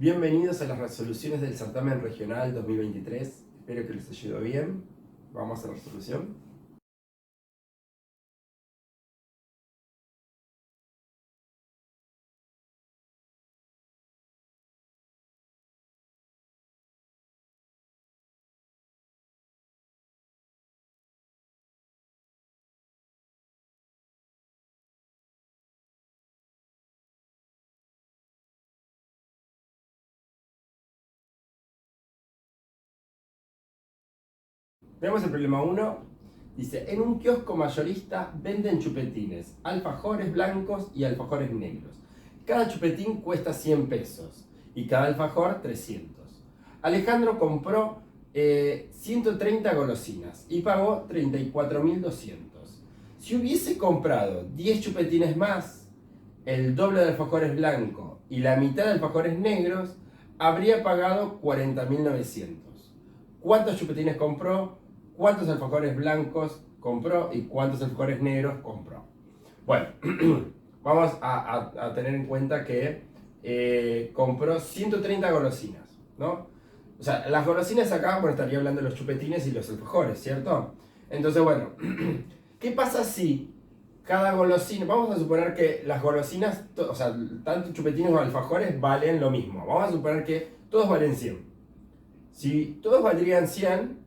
Bienvenidos a las resoluciones del certamen regional 2023. Espero que les haya ido bien. Vamos a la resolución. Veamos el problema 1. Dice, en un kiosco mayorista venden chupetines, alfajores blancos y alfajores negros. Cada chupetín cuesta 100 pesos y cada alfajor 300. Alejandro compró 130 golosinas y pagó 34.200. Si hubiese comprado 10 chupetines más, el doble de alfajores blancos y la mitad de alfajores negros, habría pagado 40.900. ¿Cuántos chupetines compró? ¿Cuántos alfajores blancos compró? ¿Y cuántos alfajores negros compró? Bueno, vamos a tener en cuenta que compró 130 golosinas, ¿no? O sea, las golosinas acá, bueno, estaría hablando de los chupetines y los alfajores, ¿cierto? Entonces, bueno, ¿qué pasa si cada golosina, vamos a suponer que las golosinas, o sea, tanto chupetines como alfajores valen lo mismo. Vamos a suponer que todos valen 100. Si todos valdrían 100,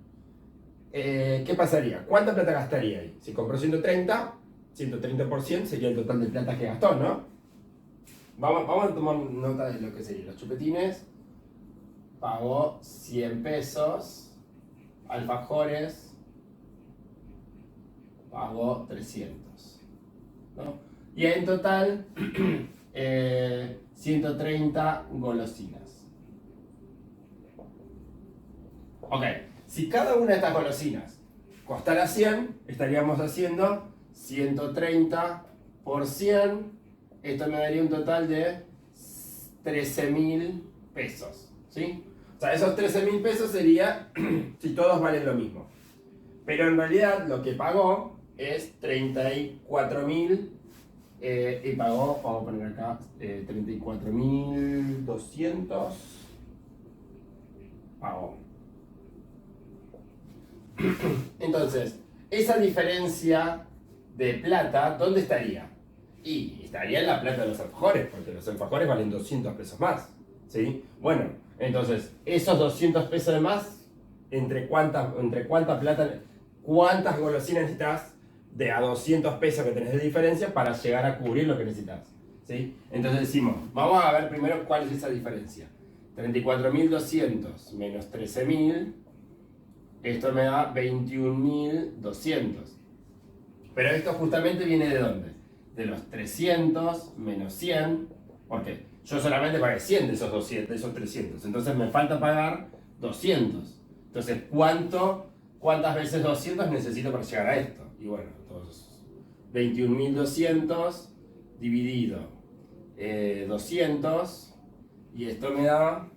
¿qué pasaría? ¿Cuánta plata gastaría ahí? Si compró 130, 130 por 100 sería el total de plata que gastó, ¿no? Vamos a tomar nota de lo que serían los chupetines. Pagó 100 pesos. Alfajores pagó 300, ¿no? Y en total 130 golosinas. Ok, si cada una de estas golosinas costara 100, estaríamos haciendo 130 por 100. Esto me daría un total de 13.000 pesos, ¿sí? O sea, esos 13.000 pesos sería si todos valen lo mismo. Pero en realidad lo que pagó es 34.000 y pagó, vamos a poner acá, 34.200 pagó. Entonces, esa diferencia de plata, ¿dónde estaría? Y estaría en la plata de los alfajores, porque los alfajores valen 200 pesos más, ¿sí? Bueno, entonces, esos 200 pesos de más, ¿entre cuánta plata, cuántas golosinas necesitas de a 200 pesos que tenés de diferencia para llegar a cubrir lo que necesitas? ¿Sí? Entonces decimos, vamos a ver primero cuál es esa diferencia. 34.200 menos 13.000, esto me da 21.200. Pero esto justamente viene ¿de dónde? De los 300 menos 100, porque yo solamente pagué 100 de esos 200, de esos 300, entonces me falta pagar 200. Entonces, ¿cuántas veces 200 necesito para llegar a esto? Y bueno, entonces 21.200 dividido 200, y esto me da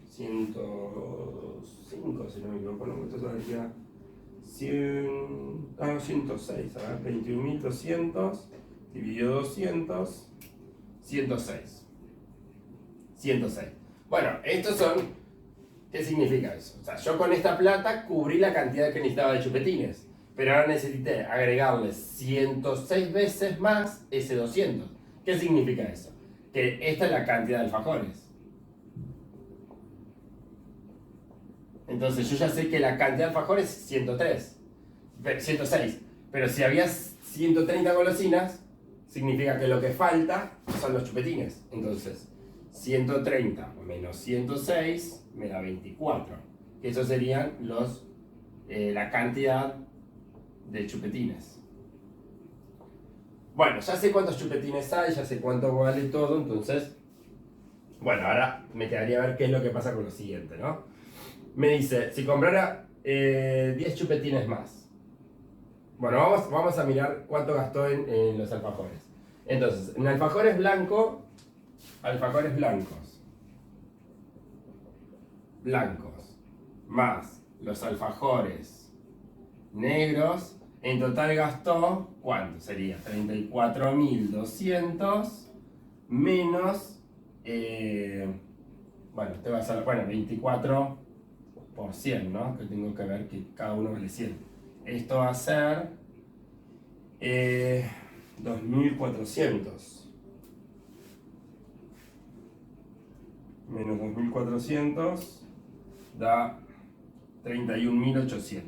105, si no me equivoco, no, esto daría 106, a ver, 21.200 dividido 200, 106. 106. Bueno, estos son... ¿Qué significa eso? O sea, yo con esta plata cubrí la cantidad que necesitaba de chupetines, pero ahora necesité agregarle 106 veces más ese 200. ¿Qué significa eso? Que esta es la cantidad de alfajores. Entonces yo ya sé que la cantidad de alfajores es 106. Pero si había 130 golosinas, significa que lo que falta son los chupetines. Entonces, 130 menos 106 me da 24. Esos serían la cantidad de chupetines. Bueno, ya sé cuántos chupetines hay, ya sé cuánto vale todo, entonces... Bueno, ahora me quedaría a ver qué es lo que pasa con lo siguiente, ¿no? Me dice, si comprara 10 chupetines más. Bueno, vamos a mirar cuánto gastó en los alfajores. Entonces, en alfajores blancos, más los alfajores negros, en total gastó, ¿cuánto sería? 34.200 menos bueno, te va a ser, bueno, 24 por 100, ¿no? Que tengo que ver que cada uno vale 100. Esto va a ser 2400. Menos 2400 da 31.800.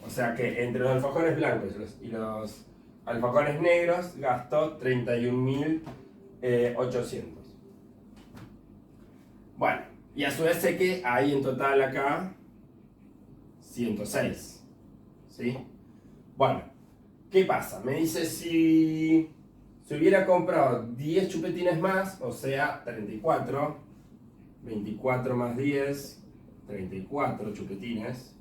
O sea que entre los alfajores blancos y los alfajores negros gastó 31.800. Bueno, y a su vez sé que hay en total acá 106. ¿Sí? Bueno, ¿qué pasa? Me dice si hubiera comprado 10 chupetines más, o sea, 34, 24 más 10, 34 chupetines,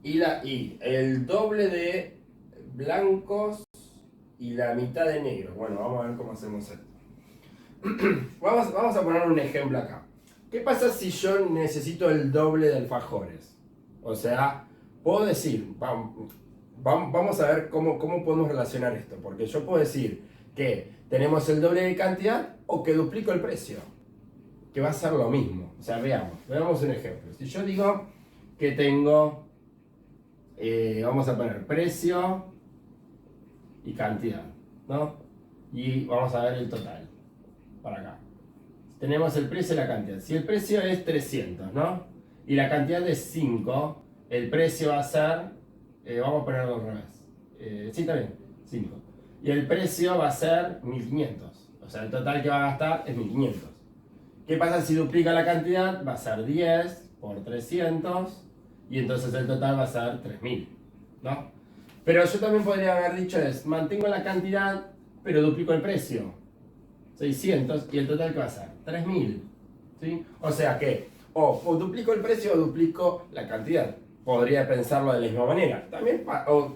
y el doble de blancos y la mitad de negros. Bueno, vamos a ver cómo hacemos esto. Vamos a poner un ejemplo acá. ¿Qué pasa si yo necesito el doble de alfajores? O sea, puedo decir, vamos a ver cómo podemos relacionar esto. Porque yo puedo decir que tenemos el doble de cantidad o que duplico el precio. Que va a ser lo mismo. O sea, veamos un ejemplo. Si yo digo que tengo, vamos a poner precio y cantidad, ¿no? Y vamos a ver el total. Para acá. Tenemos el precio y la cantidad. Si el precio es 300, ¿no? Y la cantidad es 5, el precio va a ser, vamos a ponerlo al revés. Sí, está bien, 5. Y el precio va a ser 1500. O sea, el total que va a gastar es 1500. ¿Qué pasa si duplica la cantidad? Va a ser 10 por 300 y entonces el total va a ser 3000, ¿no? Pero yo también podría haber dicho mantengo la cantidad, pero duplico el precio. 600 y el total que va a ser 3000, ¿sí? O sea que o duplico el precio o duplico la cantidad. Podría pensarlo de la misma manera. También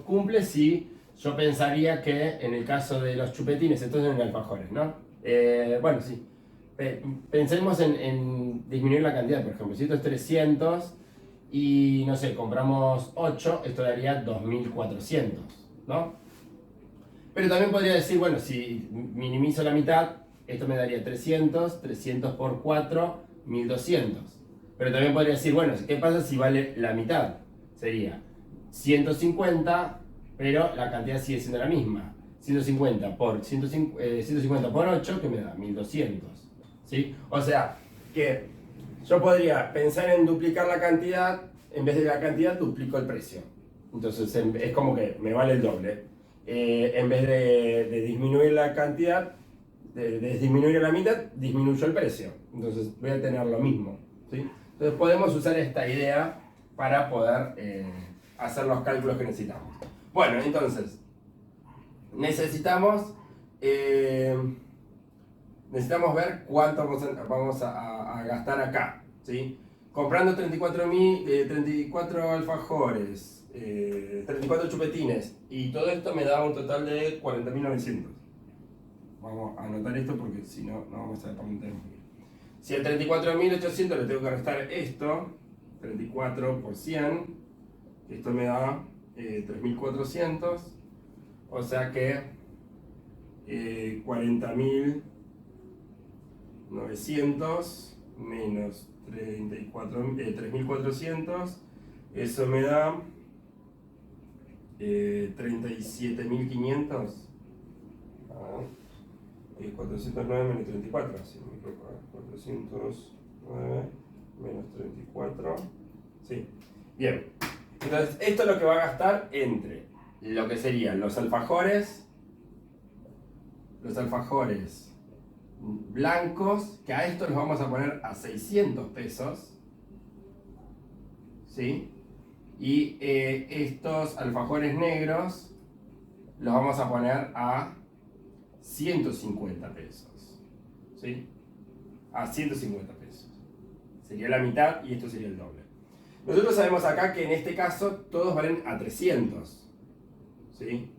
cumple si yo pensaría que en el caso de los chupetines, entonces en alfajores, ¿no? Bueno, sí. Pensemos en disminuir la cantidad, por ejemplo. Si esto es 300 y, no sé, compramos 8, esto daría 2400, ¿no? Pero también podría decir, bueno, si minimizo la mitad, esto me daría 300, 300 por 4, 1200. Pero también podría decir, bueno, ¿qué pasa si vale la mitad? Sería 150, pero la cantidad sigue siendo la misma. 150 por 8, que me da 1200. ¿Sí? O sea, que yo podría pensar en duplicar la cantidad, en vez de la cantidad duplico el precio. Entonces es como que me vale el doble. En vez de disminuir la cantidad, de disminuir a la mitad, disminuyo el precio. Entonces voy a tener lo mismo, ¿sí? Entonces podemos usar esta idea para poder hacer los cálculos que necesitamos. Bueno, entonces necesitamos ver cuánto vamos a gastar acá, ¿sí? Comprando 34 alfajores, 34 chupetines, y todo esto me da un total de 40.900. Vamos a anotar esto porque si no, no vamos a ver por dónde tenemos que ir. Si al 34.800 le tengo que restar esto, 34 por 100, esto me da 3.400, o sea que 40.900 menos 3.400, eso me da 37.500. 409 menos 34, así me equivoco, 409 menos 34, sí, bien. Entonces esto es lo que va a gastar entre lo que serían los alfajores blancos, que a estos los vamos a poner a 600 pesos, ¿sí? Y estos alfajores negros los vamos a poner a 150 pesos, ¿sí? A 150 pesos. Sería la mitad y esto sería el doble. Nosotros sabemos acá que en este caso todos valen a 300, ¿sí?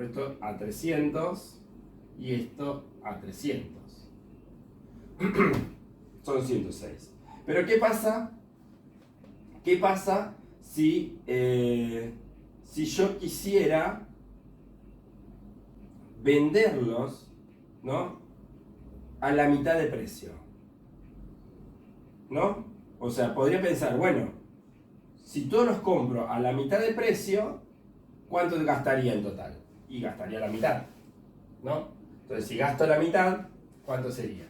Esto a 300 y esto a 300. Son 106. Pero ¿qué pasa? ¿Qué pasa si yo quisiera venderlos, ¿no?, a la mitad de precio? ¿no? O sea, podría pensar, bueno, si todos los compro a la mitad de precio, ¿cuánto gastaría en total? Y gastaría la mitad, ¿no? Entonces, si gasto la mitad, ¿cuánto sería?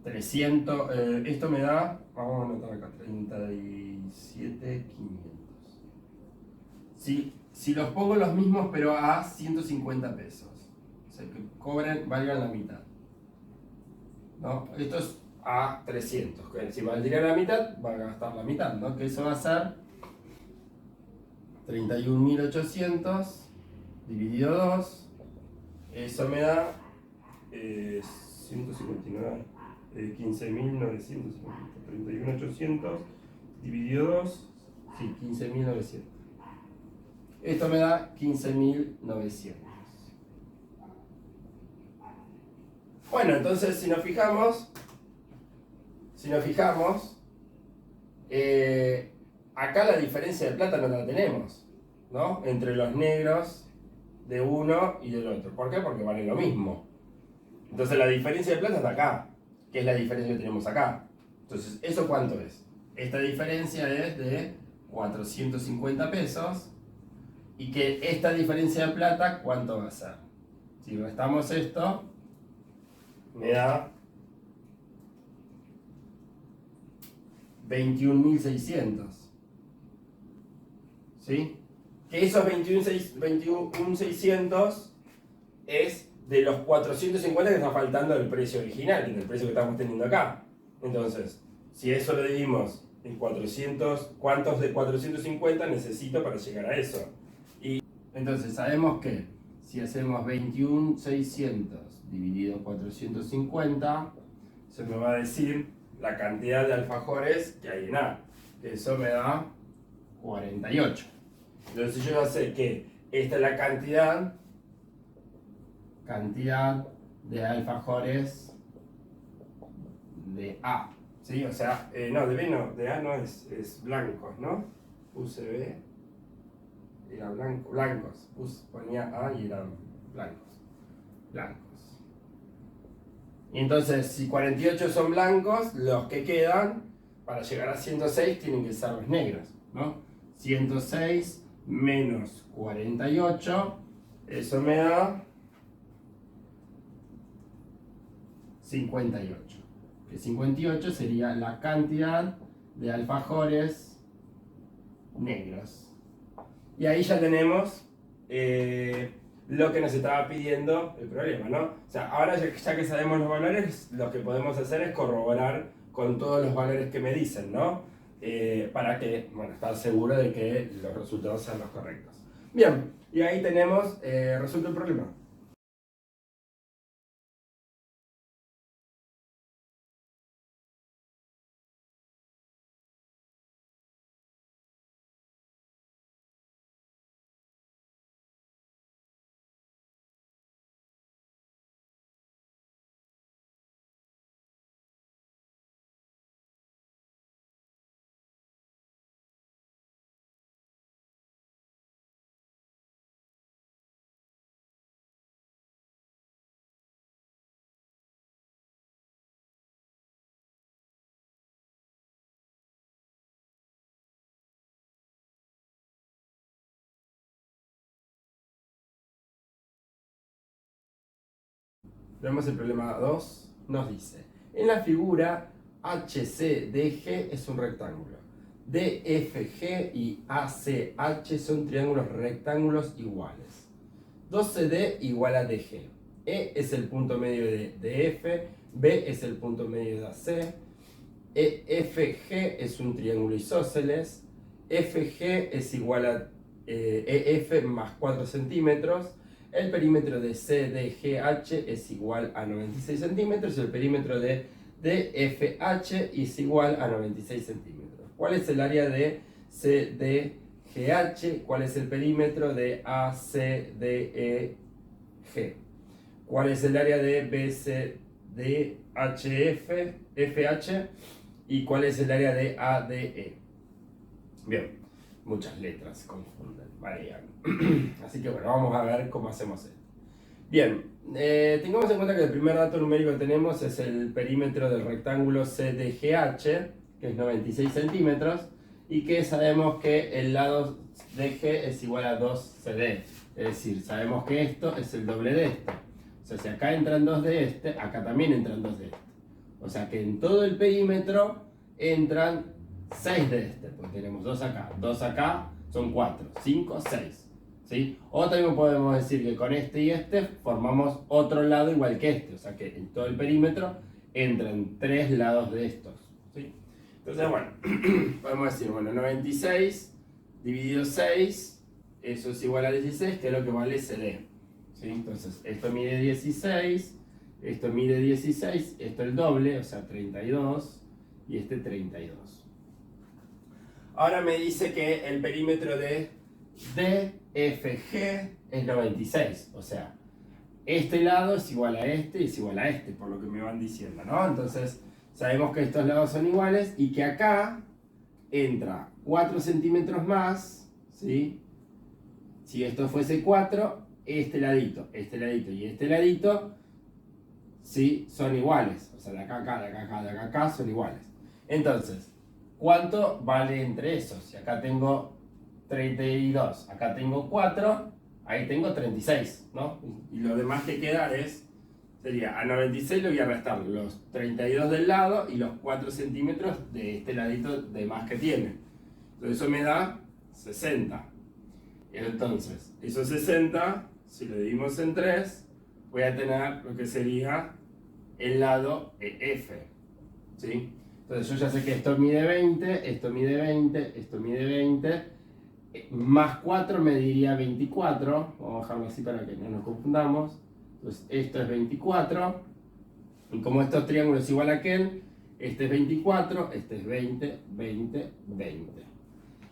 300, esto me da, vamos a anotar acá, 37.500. Si los pongo los mismos, pero a 150 pesos, o sea, que valgan la mitad, ¿no? Esto es a 300, que si valdría la mitad, va a gastar la mitad, ¿no? Que eso va a ser 31.800 dividido 2, eso me da 159, 15.950, 31.800 dividido 2, sí, 15.900. Esto me da 15.900. Bueno, entonces si nos fijamos, acá la diferencia de plata no la tenemos, ¿no? Entre los negros de uno y del otro. ¿Por qué? Porque valen lo mismo. Entonces la diferencia de plata está acá, que es la diferencia que tenemos acá. Entonces, ¿eso cuánto es? Esta diferencia es de 450 pesos. Y que esta diferencia de plata, ¿cuánto va a ser? Si restamos esto, me da 21.600. ¿Sí? Que esos 21.600 es de los 450 que está faltando del precio original, del precio que estamos teniendo acá. Entonces, si eso lo dividimos en 400, ¿cuántos de 450 necesito para llegar a eso? Y entonces sabemos que si hacemos 21.600 dividido 450, se me va a decir la cantidad de alfajores que hay en A, que eso me da 48. Entonces yo ya sé que esta es la cantidad de alfajores de A, ¿sí? O sea, no, de B no, de A no es blancos, ¿no? Puse B, era blancos, ponía A y eran blancos. Y entonces, si 48 son blancos, los que quedan, para llegar a 106, tienen que ser los negros, ¿no? 106 menos 48, eso me da 58. Que 58 sería la cantidad de alfajores negros. Y ahí ya tenemos lo que nos estaba pidiendo el problema, ¿no? O sea, ahora ya que sabemos los valores, lo que podemos hacer es corroborar con todos los valores que me dicen, ¿no? Para que, bueno, estar seguro de que los resultados sean los correctos. Bien, y ahí tenemos resuelto el problema. Vemos el problema 2, nos dice, en la figura HCDG es un rectángulo, DFG y ACH son triángulos rectángulos iguales, 12D igual a DG, E es el punto medio de DF, B es el punto medio de AC, EFG es un triángulo isósceles, FG es igual a EF más 4 centímetros, el perímetro de CDGH es igual a 96 centímetros y el perímetro de DFH es igual a 96 centímetros. ¿Cuál es el área de CDGH? ¿Cuál es el perímetro de ACDEG? ¿Cuál es el área de BCDHF, y cuál es el área de ADE? Bien, muchas letras confunden, varían. Así que bueno, vamos a ver cómo hacemos esto. Bien, tengamos en cuenta que el primer dato numérico que tenemos es el perímetro del rectángulo CDGH, que es 96 centímetros, y que sabemos que el lado de G es igual a 2CD. Es decir, sabemos que esto es el doble de esto. O sea, si acá entran 2 de este, acá también entran 2 de este. O sea que en todo el perímetro entran 6 de este, pues tenemos 2 acá son 4, 5, 6. ¿Sí? O también podemos decir que con este y este formamos otro lado igual que este, o sea que en todo el perímetro entran 3 lados de estos. ¿Sí? Entonces, bueno, podemos decir, bueno, 96 dividido 6, eso es igual a 16, que es lo que vale CD. ¿Sí? Entonces, esto mide 16. Esto mide 16, esto el doble, o sea 32, y este 32. Ahora me dice que el perímetro de DFG es 96, o sea, este lado es igual a este y es igual a este, por lo que me van diciendo, ¿no? Entonces, sabemos que estos lados son iguales y que acá entra 4 centímetros más, ¿sí? Si esto fuese 4, este ladito y este ladito, ¿sí? Son iguales, o sea, de acá, acá, de acá, acá, de acá, acá son iguales. Entonces, ¿cuánto vale entre esos? Si acá tengo 32, acá tengo 4, ahí tengo 36, ¿no? Y lo demás que queda sería a 96 le voy a restar los 32 del lado y los 4 centímetros de este ladito de más que tiene. Entonces eso me da 60. Entonces, esos 60, si lo dividimos en 3, voy a tener lo que sería el lado EF, ¿sí? Entonces yo ya sé que esto mide 20, esto mide 20, esto mide 20, más 4 me diría 24, vamos a dejarlo así para que no nos confundamos. Entonces esto es 24, y como estos triángulos es igual a aquel, este es 24, este es 20, 20, 20.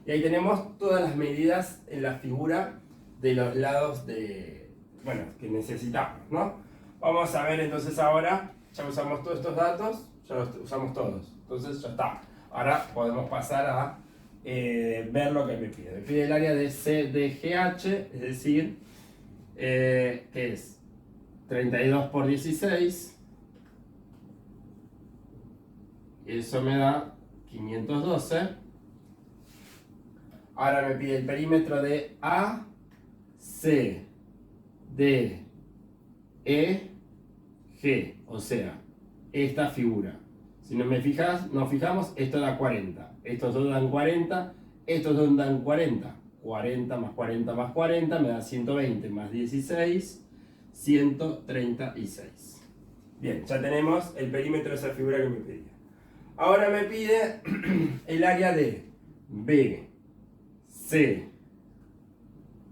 Y ahí tenemos todas las medidas en la figura de los lados que necesitamos, ¿no? Vamos a ver entonces ahora, ya usamos todos estos datos, ya los usamos todos, entonces ya está. Ahora podemos pasar a ver lo que me pide. Me pide el área de CDGH, es decir, que es 32 por 16, eso me da 512. Ahora me pide el perímetro de A, C, D, E, G, o sea, esta figura. Si nos fijamos, esto da 40, estos dos dan 40, estos dos dan 40. 40 más 40 más 40 me da 120 más 16, 136. Bien, ya tenemos el perímetro de esa figura que me pedía. Ahora me pide el área de B, C,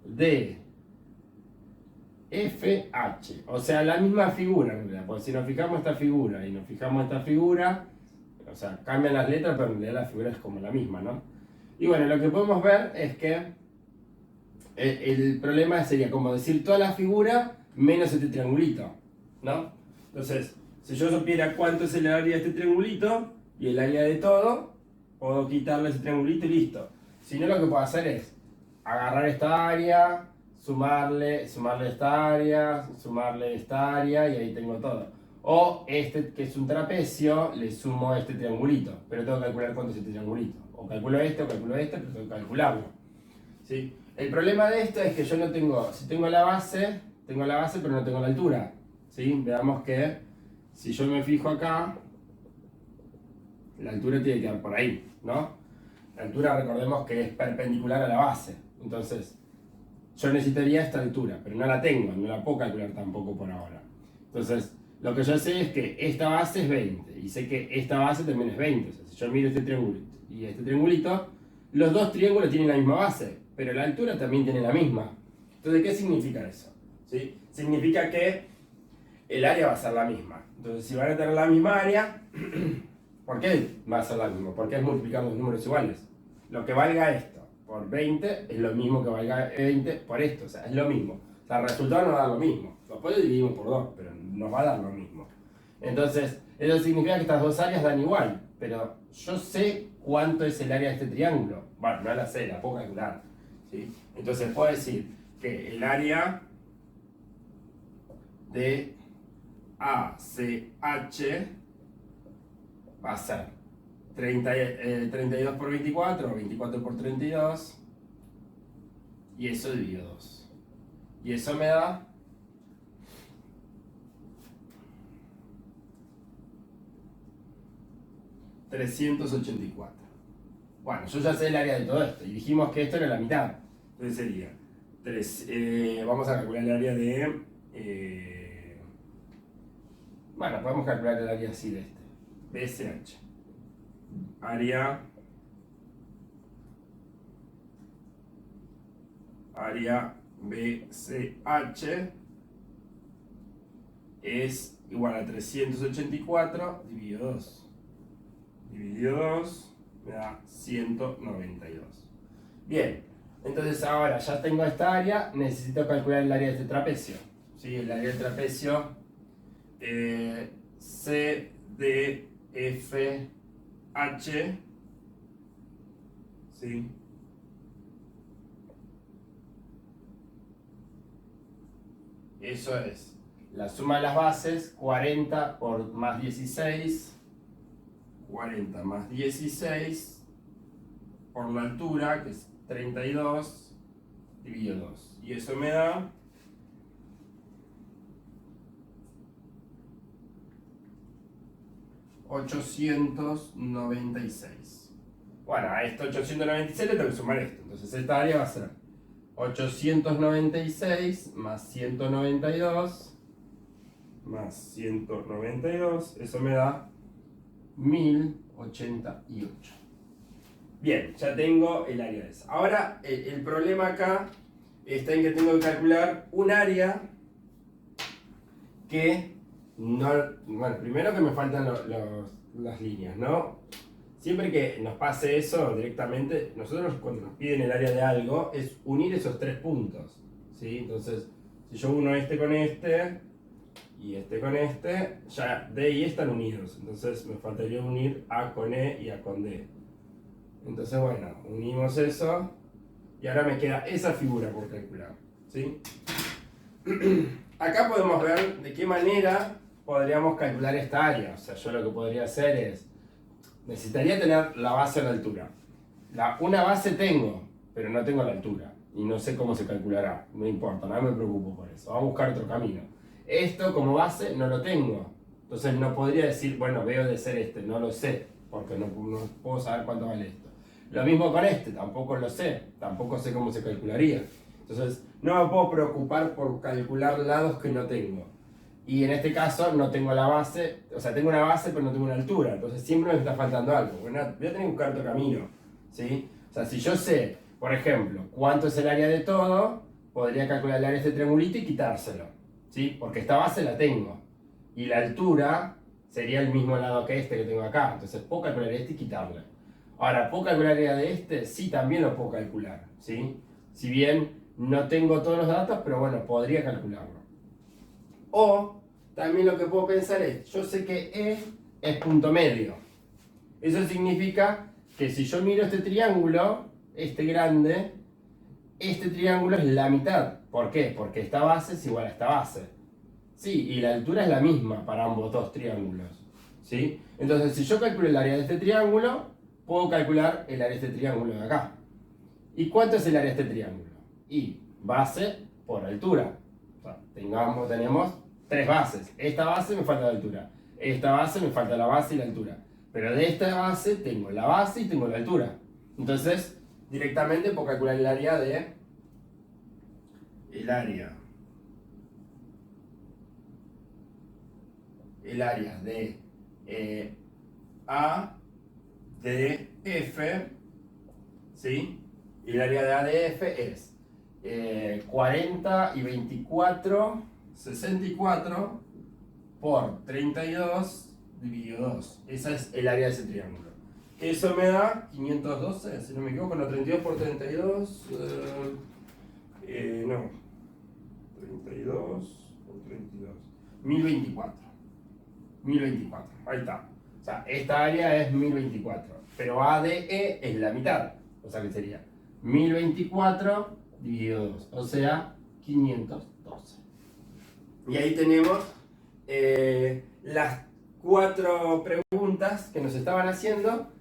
D, FH, o sea, la misma figura en realidad, porque si nos fijamos esta figura y nos fijamos esta figura, o sea, cambian las letras, pero en realidad la figura es como la misma, ¿no? Y bueno, lo que podemos ver es que el problema sería como decir toda la figura menos este triangulito, ¿no? Entonces, si yo supiera cuánto es el área de este triangulito y el área de todo, puedo quitarle ese triangulito y listo. Si no, lo que puedo hacer es agarrar esta área, sumarle esta área, sumarle esta área y ahí tengo todo. O este que es un trapecio, le sumo este triangulito, pero tengo que calcular cuánto es este triangulito. O calculo este, pero tengo que calcularlo. ¿Sí? El problema de esto es que yo no tengo, si tengo la base pero no tengo la altura. ¿Sí? Veamos que si yo me fijo acá, la altura tiene que quedar por ahí, ¿no? La altura, recordemos que es perpendicular a la base. Entonces, yo necesitaría esta altura, pero no la tengo, no la puedo calcular tampoco por ahora. Entonces, lo que yo sé es que esta base es 20, y sé que esta base también es 20. O sea, si yo miro este triangulito y este triangulito, los dos triángulos tienen la misma base, pero la altura también tiene la misma. Entonces, ¿qué significa eso? ¿Sí? Significa que el área va a ser la misma. Entonces, si van a tener la misma área, ¿por qué va a ser la misma? Porque es multiplicar los números iguales. Lo que valga esto por 20 es lo mismo que valga 20 por esto, o sea, es lo mismo. O sea, el resultado nos da lo mismo. Después lo dividimos por 2, pero nos va a dar lo mismo. Entonces, eso significa que estas dos áreas dan igual, pero yo sé cuánto es el área de este triángulo. Bueno, no la sé, la puedo calcular. ¿Sí? Entonces puedo decir que el área de ACH va a ser 32 por 24, 24 por 32, y eso dividido 2. Y eso me da 384. Bueno, yo ya sé el área de todo esto, y dijimos que esto era la mitad. Entonces sería, vamos a calcular el área de... bueno, podemos calcular el área así de este. BSH. Área BCH es igual a 384 dividido 2. Dividido 2 me da 192. Bien, entonces ahora ya tengo esta área, necesito calcular el área de este trapecio. ¿Sí? El área del trapecio CDFH, ¿sí? Eso es la suma de las bases, 40 por más 16, 40 más 16 por la altura, que es 32, dividido 2. Y eso me da 896. Bueno, a esto 896 le tengo que sumar esto. Entonces esta área va a ser 896 más 192 más 192. Eso me da 1088. Bien, ya tengo el área de esa. Ahora, el problema acá está en que tengo que calcular un área que no... Bueno, primero que me faltan las líneas, ¿no? Siempre que nos pase eso directamente, nosotros cuando nos piden el área de algo, es unir esos tres puntos, ¿sí? Entonces, si yo uno este con este, y este con este, ya D y E están unidos. Entonces me faltaría unir A con E y A con D. Entonces, bueno, unimos eso, y ahora me queda esa figura por calcular, ¿sí? Acá podemos ver de qué manera podríamos calcular esta área. O sea, yo lo que podría hacer es, necesitaría tener la base a la altura. Una base tengo, pero no tengo la altura. Y no sé cómo se calculará. No importa, no me preocupo por eso. Vamos a buscar otro camino. Esto como base no lo tengo. Entonces no podría decir, bueno, veo de ser este. No lo sé, porque no puedo saber cuánto vale esto. Lo mismo con este, tampoco lo sé. Tampoco sé cómo se calcularía. Entonces no me puedo preocupar por calcular lados que no tengo. Y en este caso no tengo la base, o sea, tengo una base pero no tengo una altura, entonces siempre me está faltando algo. Bueno, voy a tener que buscar otro camino, ¿sí? O sea, si yo sé, por ejemplo, cuánto es el área de todo, podría calcular el área de este triangulito y quitárselo, ¿sí? Porque esta base la tengo. Y la altura sería el mismo lado que este que tengo acá, entonces puedo calcular este y quitarle. Ahora, ¿puedo calcular el área de este? Sí, también lo puedo calcular, ¿sí? Si bien no tengo todos los datos, pero bueno, podría calcularlo. O también lo que puedo pensar es, yo sé que E es punto medio. Eso significa que si yo miro este triángulo, este grande, este triángulo es la mitad. ¿Por qué? Porque esta base es igual a esta base. Sí, y la altura es la misma para ambos dos triángulos. ¿Sí? Entonces, si yo calculo el área de este triángulo, puedo calcular el área de este triángulo de acá. ¿Y cuánto es el área de este triángulo? Y base por altura. O sea, tenemos tres bases. Esta base me falta la altura. Esta base me falta la base y la altura. Pero de esta base tengo la base y tengo la altura. Entonces, directamente puedo calcular el área de... El área de A de F, ¿sí? Y el área de A de F es 40 y 24, 64 por 32 dividido 2. Esa es el área de ese triángulo. Eso me da 512, si no me equivoco, no, 32 por 32, no, 32 por 32, 1024. 1024, ahí está. O sea, esta área es 1024, pero ADE es la mitad, o sea que sería 1024 dividido 2, o sea 512. Y ahí tenemos las 4 preguntas que nos estaban haciendo.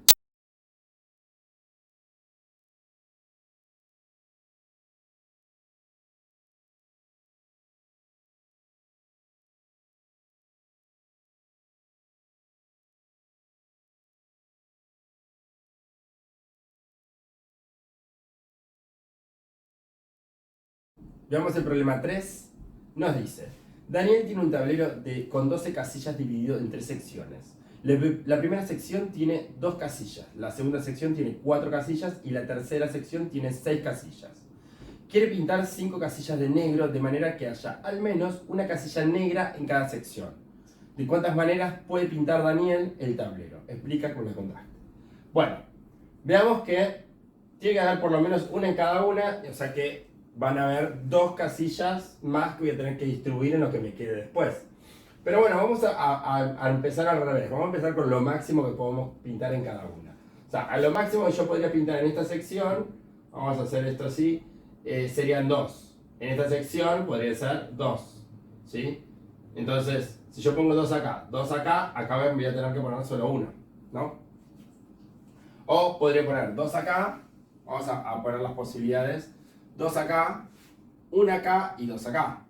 Veamos el problema 3. Nos dice, Daniel tiene un tablero con 12 casillas dividido en 3 secciones. La primera sección tiene 2 casillas, la segunda sección tiene 4 casillas y la tercera sección tiene 6 casillas. Quiere pintar 5 casillas de negro de manera que haya al menos una casilla negra en cada sección. ¿De cuántas maneras puede pintar Daniel el tablero? Explica con los contrastes. Bueno, veamos que tiene que haber por lo menos una en cada una, o sea que van a haber 2 casillas más que voy a tener que distribuir en lo que me quede después. Pero bueno, vamos a empezar al revés. Vamos a empezar con lo máximo que podemos pintar en cada una. O sea, a lo máximo que yo podría pintar en esta sección, vamos a hacer esto así, serían 2. En esta sección podría ser 2. ¿Sí? Entonces, si yo pongo 2 acá voy a tener que poner solo 1. ¿No? O podría poner 2 acá. Vamos a poner las posibilidades. 2 acá, 1 acá y 2 acá.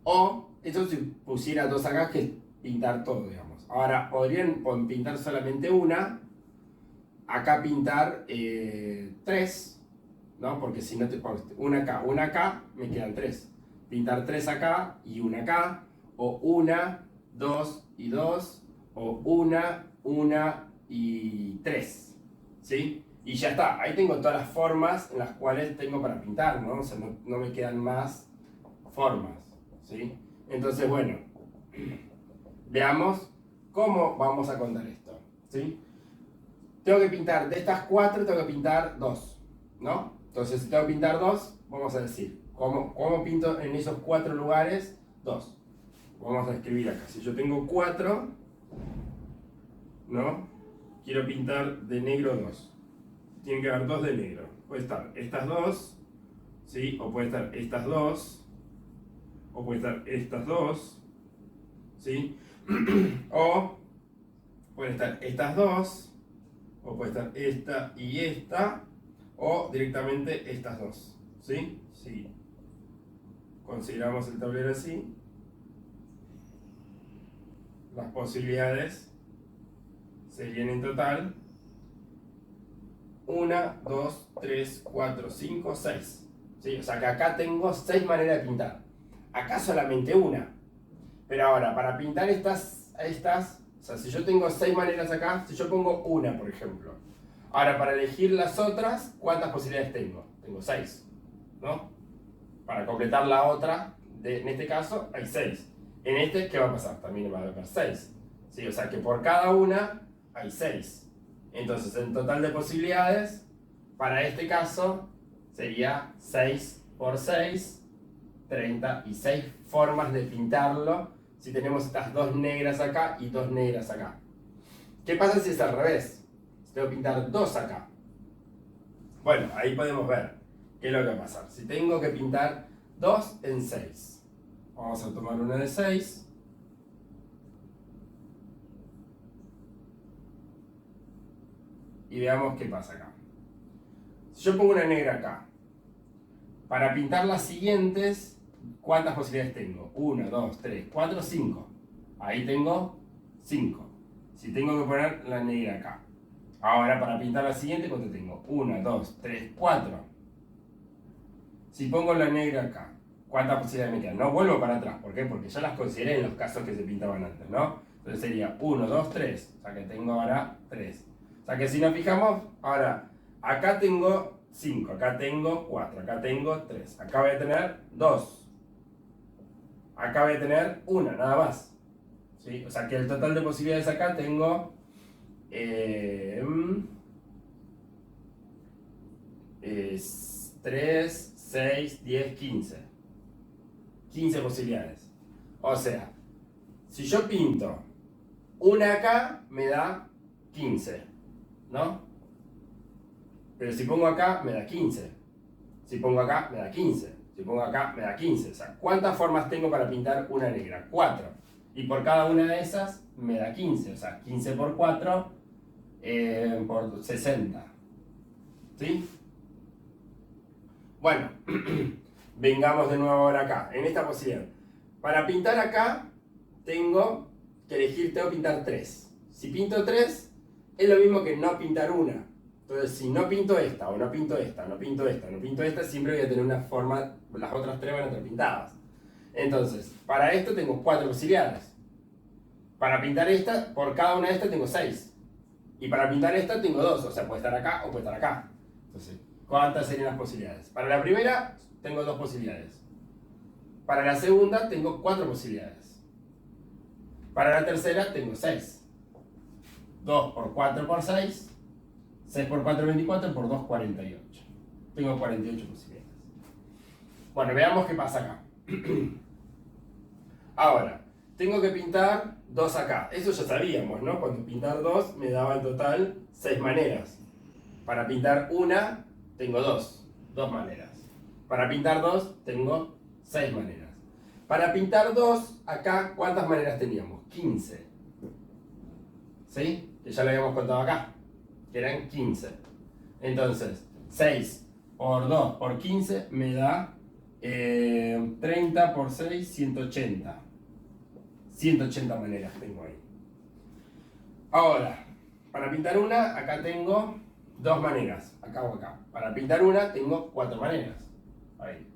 O, esto si pusiera 2 acá, que pintar todo, digamos. Ahora, podrían pintar solamente una. Acá pintar 3, ¿no? Porque si no te pones una acá, me quedan 3. Pintar 3 acá y 1 acá. O 1, 2 y 2. O 1 y 3. ¿Sí? Y ya está, ahí tengo todas las formas en las cuales tengo para pintar, ¿no? O sea, no me quedan más formas, ¿sí? Entonces, bueno, veamos cómo vamos a contar esto, ¿sí? Tengo que pintar, de estas 4 tengo que pintar 2, ¿no? Entonces, si tengo que pintar 2, vamos a decir, ¿cómo pinto en esos 4 lugares? 2. Vamos a escribir acá, si yo tengo 4, ¿no? Quiero pintar de negro 2. Tienen que haber 2 de negro. Puede estar estas 2, ¿sí? O puede estar estas 2, o puede estar estas 2, ¿sí? O puede estar estas 2, o puede estar esta y esta, o directamente estas 2, ¿sí? Si consideramos el tablero así, las posibilidades serían en total 1, 2, 3, 4, 5, 6. ¿Sí? O sea que acá tengo 6 maneras de pintar. Acá solamente una. Pero ahora, para pintar estas, o sea, si yo tengo 6 maneras acá, si yo pongo una, por ejemplo. Ahora, para elegir las otras, ¿cuántas posibilidades tengo? Tengo 6, ¿no? Para completar la otra, en este caso, hay 6. En este, ¿qué va a pasar? También va a haber 6. ¿Sí? O sea que por cada una hay 6. Entonces, el total de posibilidades, para este caso, sería 6 por 6, 36 formas de pintarlo si tenemos estas 2 negras acá y 2 negras acá. ¿Qué pasa si es al revés? Si tengo que pintar 2 acá. Bueno, ahí podemos ver qué es lo que va a pasar. Si tengo que pintar 2 en 6, vamos a tomar una de 6. Y veamos qué pasa acá. Si yo pongo una negra acá, para pintar las siguientes, ¿cuántas posibilidades tengo? 1, 2, 3, 4, 5. Ahí tengo 5. Si tengo que poner la negra acá. Ahora, para pintar la siguiente, ¿cuánto tengo? 1, 2, 3, 4. Si pongo la negra acá, ¿cuántas posibilidades me quedan? No vuelvo para atrás. ¿Por qué? Porque ya las consideré en los casos que se pintaban antes, ¿no? Entonces sería 1, 2, 3. O sea que tengo ahora 3. O sea que si nos fijamos, ahora, acá tengo 5, acá tengo 4, acá tengo 3. Acá voy a tener 2. Acá voy a tener 1, nada más. ¿Sí? O sea que el total de posibilidades acá tengo 3, 6, 10, 15. 15 posibilidades. O sea, si yo pinto una acá, me da 15, ¿no? Pero si pongo acá, me da 15. Si pongo acá, me da 15. Si pongo acá, me da 15. O sea, ¿cuántas formas tengo para pintar una negra? 4. Y por cada una de esas me da 15. O sea, 15 por 4 por 60. ¿Sí? Bueno, vengamos de nuevo ahora acá, en esta posición. Para pintar acá, tengo que pintar 3. Si pinto 3, es lo mismo que no pintar una. Entonces, si no pinto esta, o no pinto esta, no pinto esta, no pinto esta, siempre voy a tener una forma, las otras 3 van a estar pintadas. Entonces, para esto tengo 4 posibilidades. Para pintar esta, por cada una de estas tengo 6. Y para pintar esta tengo 2, o sea, puede estar acá o puede estar acá. Entonces, ¿cuántas serían las posibilidades? Para la primera, tengo 2 posibilidades. Para la segunda, tengo 4 posibilidades. Para la tercera, tengo 6. 2 por 4 por 6. 6 por 4, 24, por 2, 48. Tengo 48 posibilidades. Bueno, veamos qué pasa acá. Ahora, tengo que pintar 2 acá. Eso ya sabíamos, ¿no? Cuando pintar 2 me daba en total 6 maneras. Para pintar una, tengo 2 maneras. Para pintar 2, tengo 6 maneras. Para pintar 2, acá, ¿cuántas maneras teníamos? 15. ¿Sí? Que ya lo habíamos contado acá. Que eran 15. Entonces, 6 por 2 por 15 me da 30 por 6, 180. 180 maneras tengo ahí. Ahora, para pintar una, acá tengo 2 maneras. Acá o acá. Para pintar una, tengo 4 maneras. Ahí.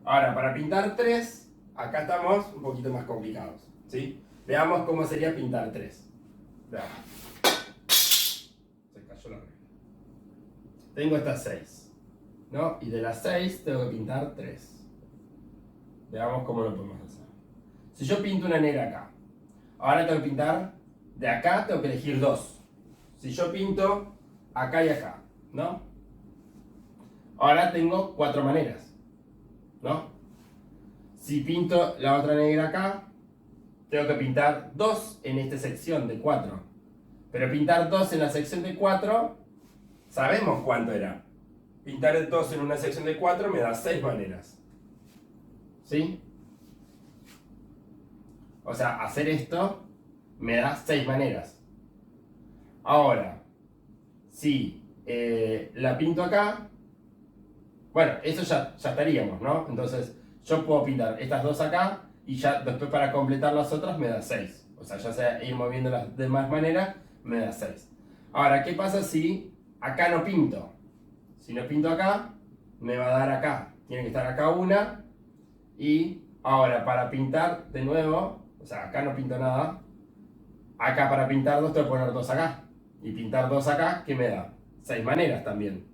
Ahora, para pintar 3, acá estamos un poquito más complicados. ¿Sí? Veamos cómo sería pintar 3. Veamos. Se cayó la regla. Tengo estas 6, ¿no? Y de las 6 tengo que pintar 3. Veamos cómo lo podemos hacer. Si yo pinto una negra acá, ahora tengo que pintar de acá, tengo que elegir 2. Si yo pinto acá y acá, ¿no? Ahora tengo 4 maneras, ¿no? Si pinto la otra negra acá, tengo que pintar 2 en esta sección de 4. Pero pintar 2 en la sección de 4, sabemos cuánto era. Pintar 2 en una sección de 4 me da 6 maneras. ¿Sí? O sea, hacer esto me da 6 maneras. Ahora, si la pinto acá, bueno, eso ya estaríamos, ¿no? Entonces, yo puedo pintar estas 2 acá y ya después para completar las otras me da 6. O sea, ya sea ir moviendo las demás maneras, me da 6. Ahora, ¿qué pasa si acá no pinto? Si no pinto acá, me va a dar acá. Tiene que estar acá una. Y ahora, para pintar de nuevo, o sea, acá no pinto nada. Acá para pintar 2 tengo que poner 2 acá. Y pintar 2 acá, ¿qué me da? 6 maneras también.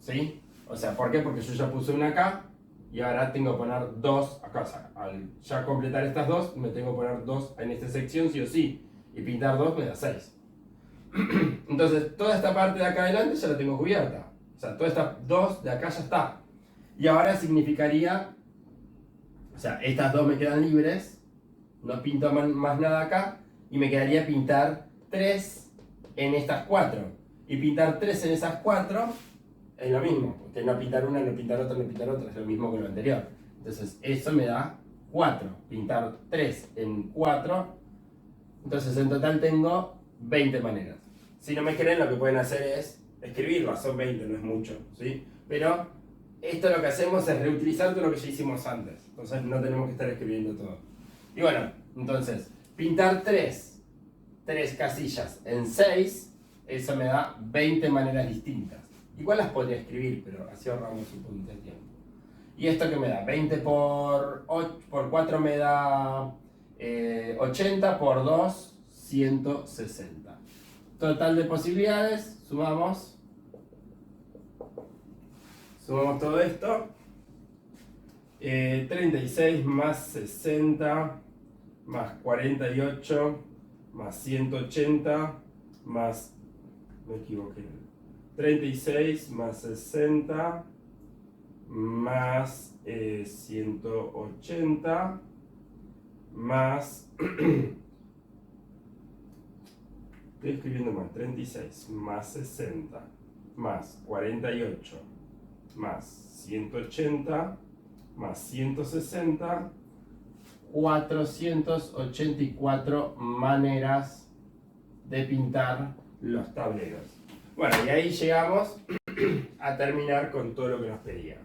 ¿Sí? O sea, ¿por qué? Porque yo ya puse una acá y ahora tengo que poner 2 acá. O sea, al ya completar estas 2, me tengo que poner 2 en esta sección sí o sí. Y pintar 2 me da 6. Entonces, toda esta parte de acá adelante ya la tengo cubierta. O sea, todas estas 2 de acá ya está. Y ahora significaría, o sea, estas 2 me quedan libres. No pinto más nada acá. Y me quedaría pintar 3 en estas 4. Y pintar 3 en esas 4 es lo mismo. Porque no pintar una, no pintar otra, no pintar otra. Es lo mismo que lo anterior. Entonces, eso me da 4. Pintar 3 en 4. Entonces, en total tengo 20 maneras. Si no me creen, lo que pueden hacer es escribirlas. Son 20, no es mucho, ¿sí? Pero esto lo que hacemos es reutilizar todo lo que ya hicimos antes. Entonces, no tenemos que estar escribiendo todo. Y bueno, entonces, pintar 3 casillas en 6, eso me da 20 maneras distintas. Igual las podría escribir, pero así ahorramos un poquito de tiempo. ¿Y esto qué me da? 20 por 4 me da 80, por 2, 160. Total de posibilidades, sumamos todo esto. 36 más 60 más 48 más 180 más, me equivoqué, 36 más 60 más 180 más estoy escribiendo mal, 36 más 60 más 48 más 180 más 160, 484 maneras de pintar los tableros. Bueno, y ahí llegamos a terminar con todo lo que nos pedía.